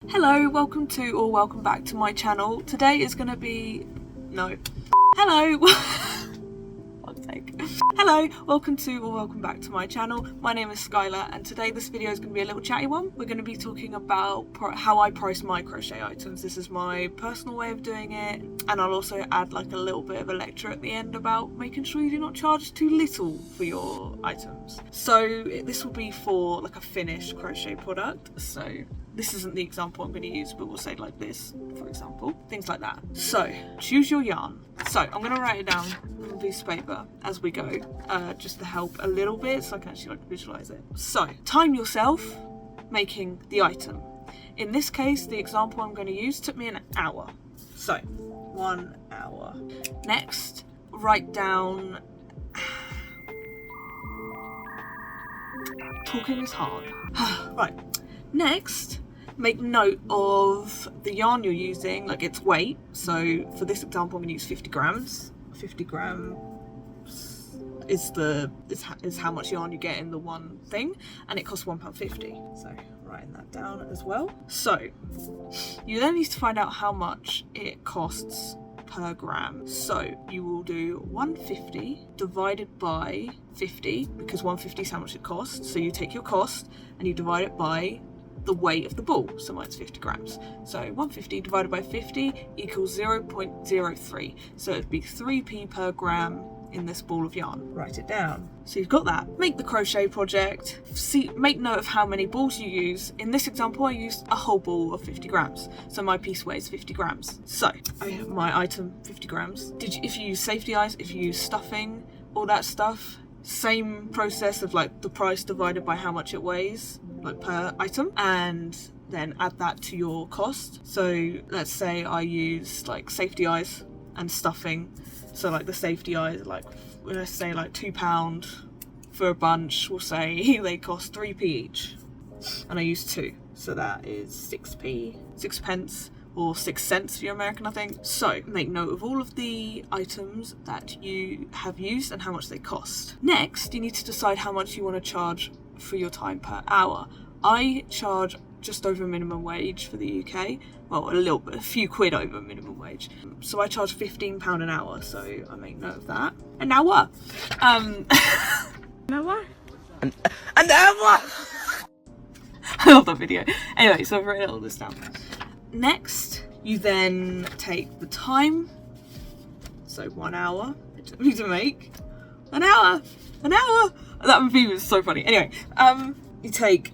Hello, welcome to or welcome back to my channel. Today is going to be... no. Hello! One take. Hello, welcome to or welcome back to my channel. My name is Skylar and today this video is going to be a little chatty one. We're going to be talking about how I price my crochet items. This is my personal way of doing it, and I'll also add like a little bit of a lecture at the end about making sure you do not charge too little for your items. So this will be for like a finished crochet product. So this isn't the example I'm going to use, but we'll say like this, for example, things like that. So choose your yarn. So I'm going to write it down on a piece of paper as we go, just to help a little bit so I can actually like visualize it. So time yourself making the item. In this case, the example I'm going to use took me an hour. So 1 hour. Next, write down... Talking is hard. Right. Next, make note of the yarn you're using, like its weight. So for this example, I'm going to use 50 grams. 50 grams is how much yarn you get in the one thing, and it costs £1.50. So writing that down as well. So you then need to find out how much it costs per gram. So you will do 150 divided by 50, because 150 is how much it costs. So you take your cost and you divide it by the weight of the ball, so mine's 50 grams. So 150 divided by 50 equals 0.03. So it'd be 3p per gram in this ball of yarn. Write it down. So you've got that. Make the crochet project. Make note of how many balls you use. In this example, I used a whole ball of 50 grams. So my piece weighs 50 grams. So I have my item 50 grams. If you use safety eyes, if you use stuffing, all that stuff, same process of like the price divided by how much it weighs, like per item, and then add that to your cost. So let's say I use like safety eyes and stuffing. So like the safety eyes, like let's say like £2 for a bunch, we'll say they cost 3p each, and I use 2, so that is 6 pence or 6 cents for your American, I think. So make note of all of the items that you have used and how much they cost. Next, you need to decide how much you want to charge for your time per hour. I charge just over minimum wage for the UK. Well, a few quid over minimum wage. So I charge £15 an hour, so I make note of that. An hour! An hour? An hour! I love that video. Anyway, so I've written all this down. Next, you then take the time. So 1 hour. It took me to make an hour! An hour! That video was so funny. Anyway, you take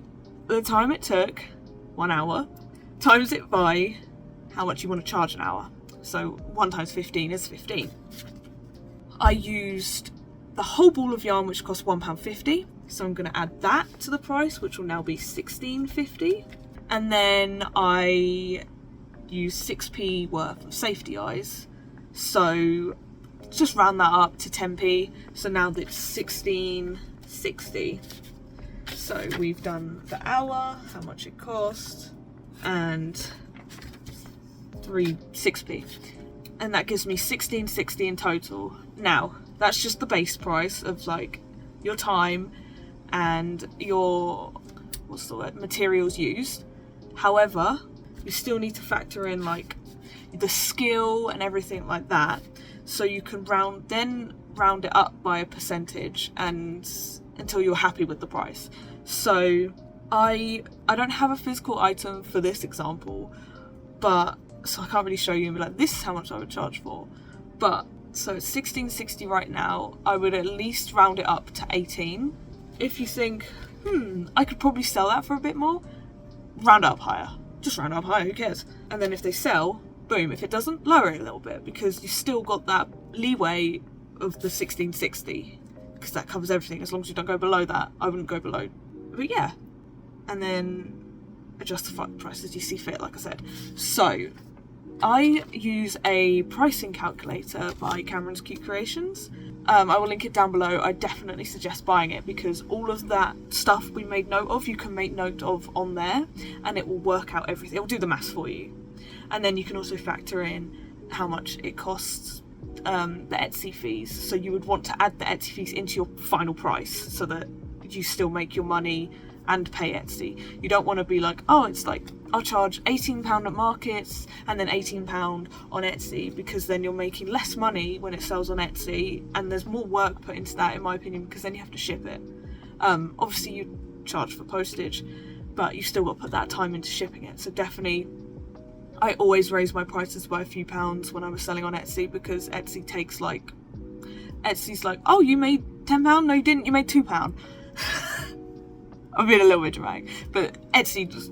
the time it took, 1 hour, times it by how much you want to charge an hour. So 1 times 15 is 15. I used the whole ball of yarn, which cost £1.50. So I'm going to add that to the price, which will now be £16.50. And then I use 6p worth of safety eyes. So just round that up to 10p. So now that's £16.60. So we've done the hour, how much it cost, and 6p. And that gives me £16.60 in total. Now, that's just the base price of like your time and your, materials used. However, you still need to factor in like the skill and everything like that. So you can round it up by a percentage and until you're happy with the price. So I don't have a physical item for this example, but so I can't really show you and be like, this is how much I would charge for. But so it's £16.60 right now. I would at least round it up to 18. If you think, I could probably sell that for a bit more, round it up higher. Just round it up higher, who cares? And then if they sell, boom. If it doesn't, lower it a little bit, because you've still got that leeway of the £16.60, because that covers everything. As long as you don't go below that, I wouldn't go below. But yeah, and then adjust the price as you see fit, like I said. So I use a pricing calculator by Cameron's Cute Creations. I will link it down below. I definitely suggest buying it, because all of that stuff we made note of, you can make note of on there, and it will work out everything. It will do the maths for you. And then you can also factor in how much it costs, the Etsy fees. So you would want to add the Etsy fees into your final price so that you still make your money and pay Etsy. You don't want to be like, oh, it's like I'll charge £18 at markets and then £18 on Etsy, because then you're making less money when it sells on Etsy, and there's more work put into that, in my opinion, because then you have to ship it. Obviously you charge for postage, but you still got to put that time into shipping it. So definitely, I always raise my prices by a few pounds when I was selling on Etsy, because Etsy takes like, Etsy's like, oh, you made £10? No, you didn't, you made £2. I'm being a little bit dramatic, but Etsy just,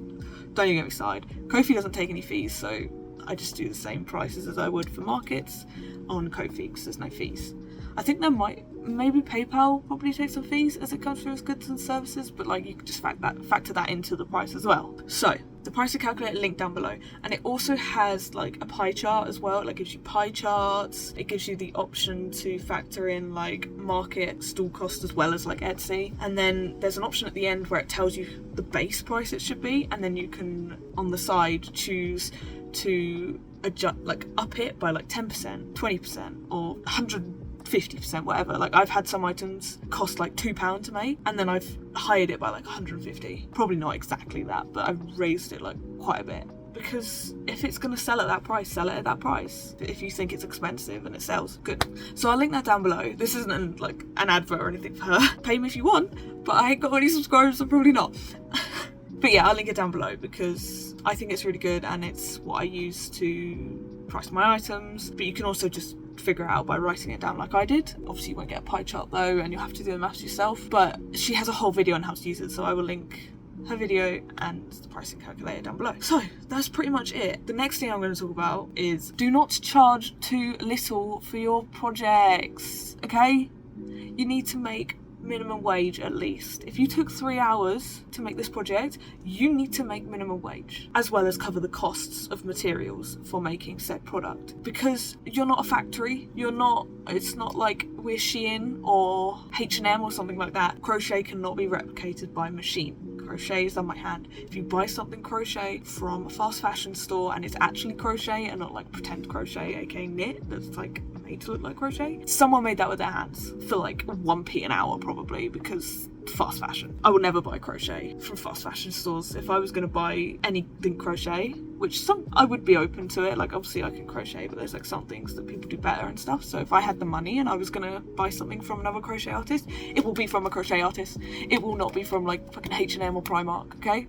don't even get me started. Ko-fi doesn't take any fees, so I just do the same prices as I would for markets on Ko-fi, because there's no fees. I think there maybe PayPal probably takes some fees as it comes through as goods and services, but like you can just factor that into the price as well. So the pricing calculator link down below, and it also has like a pie chart as well. It gives you pie charts. It gives you the option to factor in like market stall cost as well as like Etsy, and then there's an option at the end where it tells you the base price it should be, and then you can on the side choose to adjust, like up it by like 10%, 20%, or 150%, whatever. Like I've had some items cost like £2 to make, and then I've hired it by like 150. Probably not exactly that, but I've raised it like quite a bit, because if it's going to sell at that price, sell it at that price. If you think it's expensive and it sells, good. So I'll link that down below. This isn't like an advert or anything for her. Pay me if you want, but I ain't got any subscribers, so probably not. But yeah, I'll link it down below because I think it's really good, and it's what I use to price my items. But you can also just figure it out by writing it down like I did. Obviously you won't get a pie chart though, and you'll have to do the maths yourself, but she has a whole video on how to use it, so I will link her video and the pricing calculator down below. So that's pretty much it. The next thing I'm going to talk about is do not charge too little for your projects, okay? You need to make minimum wage at least. If you took 3 hours to make this project, you need to make minimum wage, as well as cover the costs of materials for making said product, because you're not a factory. It's not like we're Shein or H&M or something like that. Crochet cannot be replicated by machine. Crochet is done by hand. If you buy something crochet from a fast fashion store and it's actually crochet and not like pretend crochet, aka knit, that's like made to look like crochet, someone made that with their hands for like 1p an hour probably, because fast fashion. I would never buy crochet from fast fashion stores. If I was going to buy anything crochet, which some I would be open to it, like obviously I can crochet, but there's like some things that people do better and stuff. So if I had the money and I was going to buy something from another crochet artist, it will be from a crochet artist. It will not be from like fucking H&M or Primark, okay?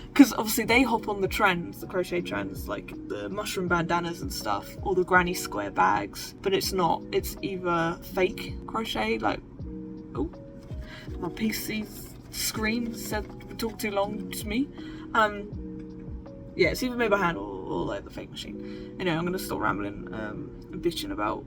Because obviously they hop on the trends, the crochet trends, like the mushroom bandanas and stuff, or the granny square bags, but it's not. It's either fake crochet, like, oh, my PC's screen said talk too long to me. Yeah, it's either made by hand or like the fake machine. Anyway, I'm gonna stop rambling and bitching about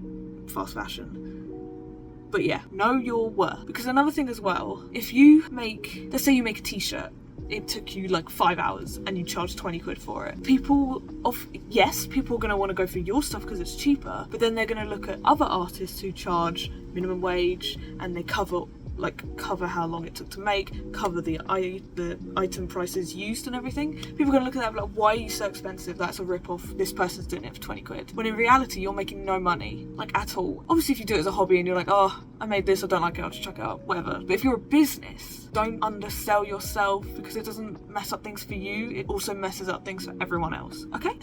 fast fashion. But yeah, know your worth. Because another thing as well, if you make, let's say you make a t-shirt, it took you like 5 hours and you charge 20 quid for it. People are going to want to go for your stuff because it's cheaper, but then they're going to look at other artists who charge minimum wage and they cover how long it took to make, cover the item prices used and everything. People are going to look at that and be like, why are you so expensive? That's a rip-off. This person's doing it for 20 quid. When in reality, you're making no money, like at all. Obviously, if you do it as a hobby and you're like, oh, I made this, I don't like it, I'll just chuck it out, whatever. But if you're a business, don't undersell yourself, because it doesn't mess up things for you, it also messes up things for everyone else, okay?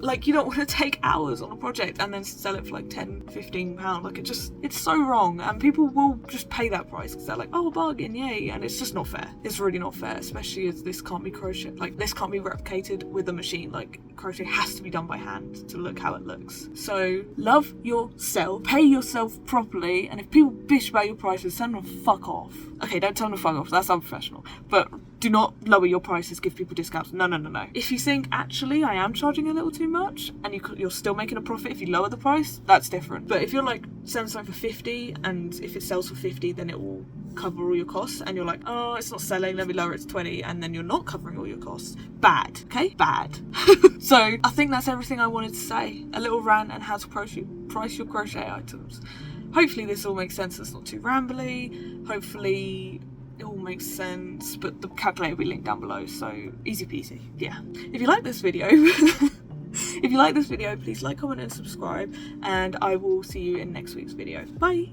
Like, you don't want to take hours on a project and then sell it for like £10-15. Like, it's so wrong, and people will just pay that price because they're like, oh, a bargain, yay. And it's just not fair. It's really not fair, especially as this can't be crochet, like this can't be replicated with a machine. Like, crochet has to be done by hand to look how it looks. So love yourself, pay yourself properly, and if people bitch about your prices, send them fuck off. Okay, don't tell them to fuck off, that's unprofessional, but do not lower your prices, give people discounts. No. If you think, actually, I am charging a little too much, and you're still making a profit if you lower the price, that's different. But if you're like, selling something for 50, and if it sells for 50, then it will cover all your costs, and you're like, oh, it's not selling, let me lower it to 20, and then you're not covering all your costs. Bad, okay? Bad. So I think that's everything I wanted to say. A little rant on how to price your crochet items. Hopefully this all makes sense, it's not too rambly. Hopefully it all makes sense, but the calculator will be linked down below, so easy peasy. Yeah. If you like this video, please like, comment and subscribe, and I will see you in next week's video. Bye!